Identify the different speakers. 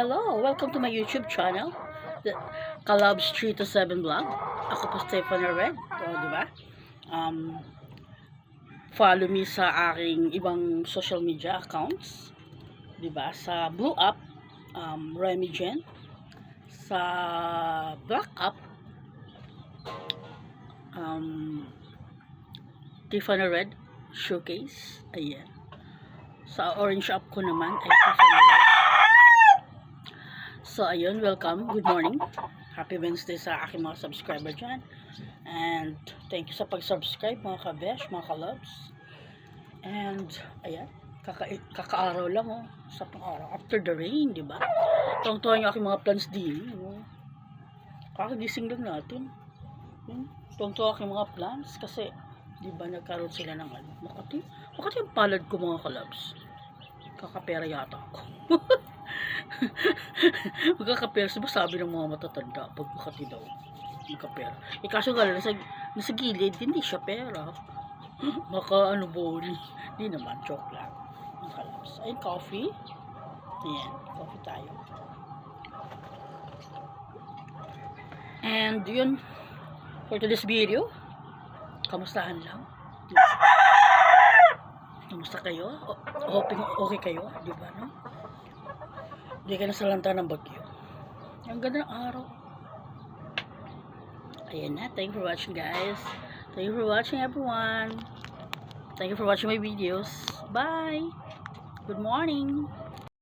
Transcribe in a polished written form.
Speaker 1: Hello! Welcome to my YouTube channel, the Kalabs 3 to 7 Vlog. Ako po Stefan Red. Di ba? Follow me sa aking ibang social media accounts. Di ba? Sa Blue App, Remy Jen. Sa Black App, Tiffany Red Showcase. Ayan. Sa Orange App ko naman ay Tiffany Red. So, ayun, welcome. Good morning. Happy Wednesday sa aking mga subscriber dyan. And, thank you sa pag-subscribe, mga kabesh, mga kalabs. And, ayan, kaka-araw lang, oh. Sa pang-araw. After the rain, di ba? Tuwang-tuwa yung aking mga plans din, oh. Kakagising lang natin. Tuwang-tuwa aking mga plans kasi, di ba, nagkaroon sila ng ano. Makati yung palad ko, mga kalabs. Kakapera yata ako. Magkakapera, sabi ng mga matatanda pag Makati daw magkapera. Kaso nga nasa gilid, hindi siya pera. Baka ano boli. Hindi naman, joke lang. Makalabs. Ayun, coffee. Ayan, coffee tayo. And yun, for today's video, kamustahan lang. Kamusta kayo? Hoping okay kayo, di ba, no? Hindi ka nasalanta ng bagyo. Ang ganda ng araw. Ayan na. Thank you for watching, guys. Thank you for watching, everyone. Thank you for watching my videos. Bye. Good morning.